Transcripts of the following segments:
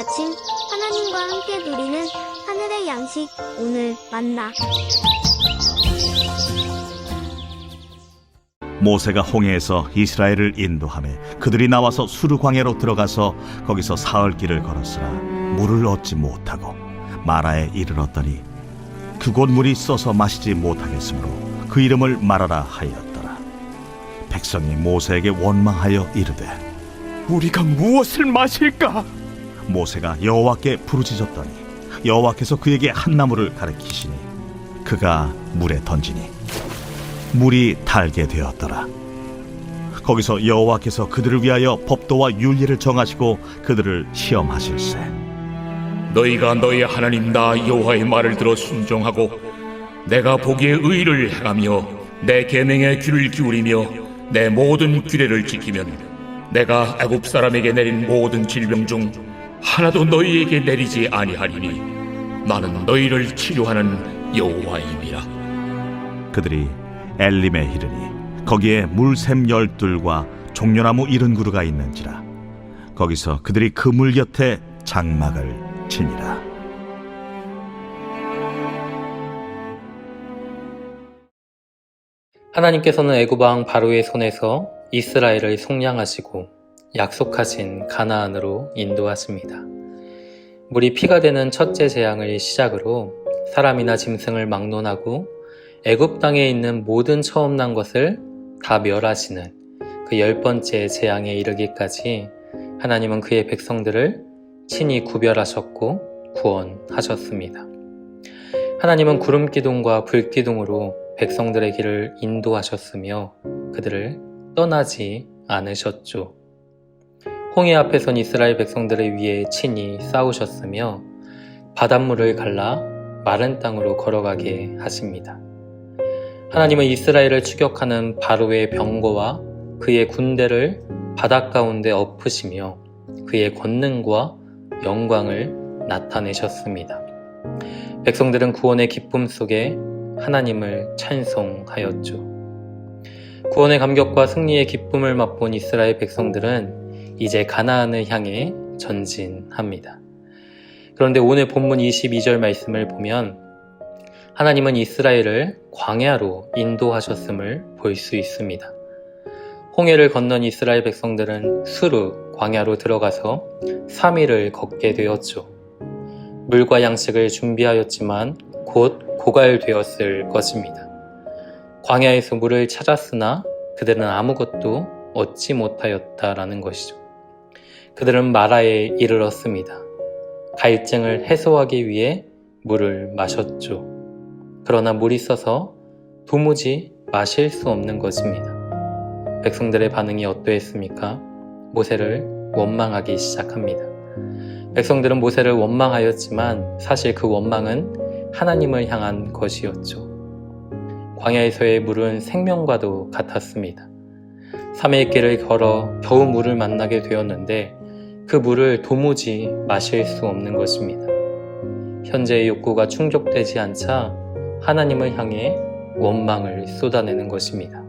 아침 하나님과 함께 누리는 하늘의 양식 오늘 만나. 모세가 홍해에서 이스라엘을 인도하며 그들이 나와서 수르 광야로 들어가서 거기서 사흘 길을 걸었으나 물을 얻지 못하고 마라에 이르렀더니 그곳 물이 써서 마시지 못하겠으므로 그 이름을 마라라 하였더라. 백성이 모세에게 원망하여 이르되 우리가 무엇을 마실까? 모세가 여호와께 부르짖었더니 여호와께서 그에게 한 나무를 가리키시니 그가 물에 던지니 물이 달게 되었더라. 거기서 여호와께서 그들을 위하여 법도와 윤리를 정하시고 그들을 시험하실세. 너희가 너희 하나님 나 여호와의 말을 들어 순종하고 내가 보기에 의를 행하며 내 계명에 귀를 기울이며 내 모든 규례를 지키면 내가 애굽 사람에게 내린 모든 질병 중 하나도 너희에게 내리지 아니하리니 나는 너희를 치료하는 여호와임이라. 그들이 엘림에 이르니 거기에 물샘 12과 종려나무 70그루가 있는지라. 거기서 그들이 그 물 곁에 장막을 치니라. 하나님께서는 애굽 왕 바로의 손에서 이스라엘을 속량하시고 약속하신 가나안으로 인도하십니다. 물이 피가 되는 첫째 재앙을 시작으로 사람이나 짐승을 막론하고 애굽 땅에 있는 모든 처음 난 것을 다 멸하시는 그 10번째 재앙에 이르기까지 하나님은 그의 백성들을 친히 구별하셨고 구원하셨습니다. 하나님은 구름기둥과 불기둥으로 백성들의 길을 인도하셨으며 그들을 떠나지 않으셨죠. 홍해 앞에 선 이스라엘 백성들을 위해 친히 싸우셨으며 바닷물을 갈라 마른 땅으로 걸어가게 하십니다. 하나님은 이스라엘을 추격하는 바로의 병거와 그의 군대를 바닷 가운데 엎으시며 그의 권능과 영광을 나타내셨습니다. 백성들은 구원의 기쁨 속에 하나님을 찬송하였죠. 구원의 감격과 승리의 기쁨을 맛본 이스라엘 백성들은 이제 가나안을 향해 전진합니다. 그런데 오늘 본문 22절 말씀을 보면 하나님은 이스라엘을 광야로 인도하셨음을 볼 수 있습니다. 홍해를 건넌 이스라엘 백성들은 수르 광야로 들어가서 3일을 걷게 되었죠. 물과 양식을 준비하였지만 곧 고갈되었을 것입니다. 광야에서 물을 찾았으나 그들은 아무것도 얻지 못하였다라는 것이죠. 그들은 마라에 이르렀습니다. 갈증을 해소하기 위해 물을 마셨죠. 그러나 물이 써서 도무지 마실 수 없는 것입니다. 백성들의 반응이 어떠했습니까? 모세를 원망하기 시작합니다. 백성들은 모세를 원망하였지만 사실 그 원망은 하나님을 향한 것이었죠. 광야에서의 물은 생명과도 같았습니다. 3일 길을 걸어 겨우 물을 만나게 되었는데 그 물을 도무지 마실 수 없는 것입니다. 현재의 욕구가 충족되지 않자 하나님을 향해 원망을 쏟아내는 것입니다.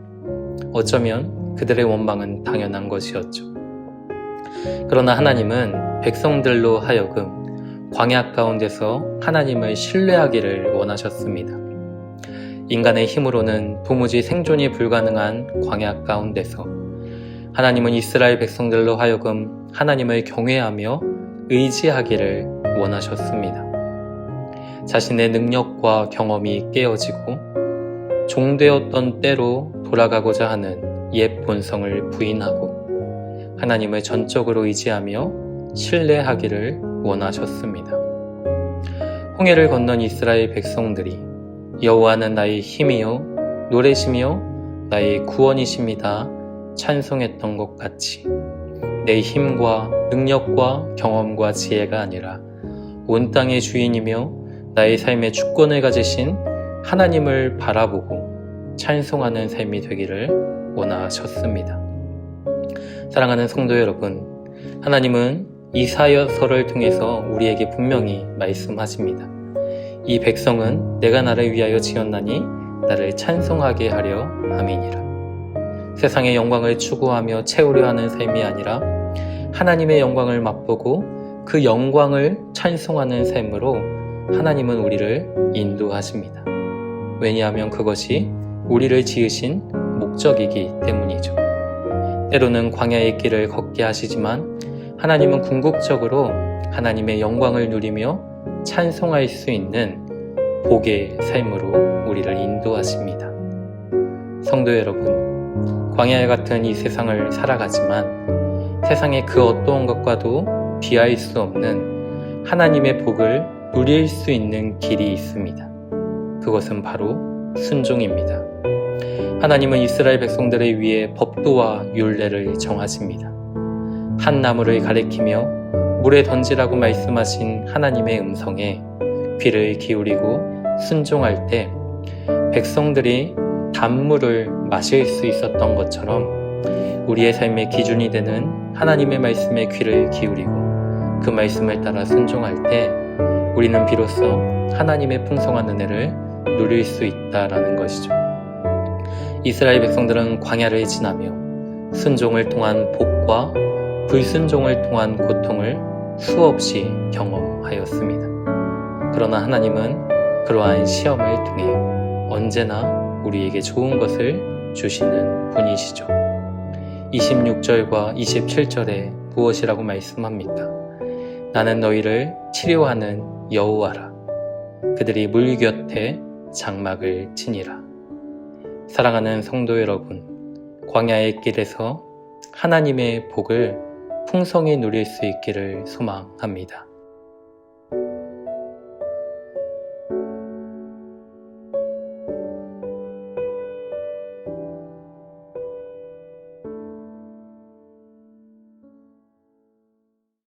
어쩌면 그들의 원망은 당연한 것이었죠. 그러나 하나님은 백성들로 하여금 광야 가운데서 하나님을 신뢰하기를 원하셨습니다. 인간의 힘으로는 도무지 생존이 불가능한 광야 가운데서 하나님은 이스라엘 백성들로 하여금 하나님을 경외하며 의지하기를 원하셨습니다. 자신의 능력과 경험이 깨어지고 종되었던 때로 돌아가고자 하는 옛 본성을 부인하고 하나님을 전적으로 의지하며 신뢰하기를 원하셨습니다. 홍해를 건넌 이스라엘 백성들이 여호와는 나의 힘이요 노래시며 나의 구원이십니다 찬송했던 것 같이 내 힘과 능력과 경험과 지혜가 아니라 온 땅의 주인이며 나의 삶의 주권을 가지신 하나님을 바라보고 찬송하는 삶이 되기를 원하셨습니다. 사랑하는 성도 여러분, 하나님은 이사야서를 통해서 우리에게 분명히 말씀하십니다. 이 백성은 내가 나를 위하여 지었나니 나를 찬송하게 하려 함이니라. 세상의 영광을 추구하며 채우려 하는 삶이 아니라 하나님의 영광을 맛보고 그 영광을 찬송하는 삶으로 하나님은 우리를 인도하십니다. 왜냐하면 그것이 우리를 지으신 목적이기 때문이죠. 때로는 광야의 길을 걷게 하시지만 하나님은 궁극적으로 하나님의 영광을 누리며 찬송할 수 있는 복의 삶으로 우리를 인도하십니다. 성도 여러분, 광야 같은 이 세상을 살아가지만 세상의 그 어떠한 것과도 비할 수 없는 하나님의 복을 누릴 수 있는 길이 있습니다. 그것은 바로 순종입니다. 하나님은 이스라엘 백성들을 위해 법도와 율례를 정하십니다. 한 나무를 가리키며 물에 던지라고 말씀하신 하나님의 음성에 귀를 기울이고 순종할 때 백성들이 단물을 마실 수 있었던 것처럼 우리의 삶의 기준이 되는 하나님의 말씀에 귀를 기울이고 그 말씀을 따라 순종할 때 우리는 비로소 하나님의 풍성한 은혜를 누릴 수 있다라는 것이죠. 이스라엘 백성들은 광야를 지나며 순종을 통한 복과 불순종을 통한 고통을 수없이 경험하였습니다. 그러나 하나님은 그러한 시험을 통해 언제나 우리에게 좋은 것을 주시는 분이시죠. 26절과 27절에 무엇이라고 말씀합니까? 나는 너희를 치료하는 여호와라. 그들이 물 곁에 장막을 치니라. 사랑하는 성도 여러분, 광야의 길에서 하나님의 복을 풍성히 누릴 수 있기를 소망합니다.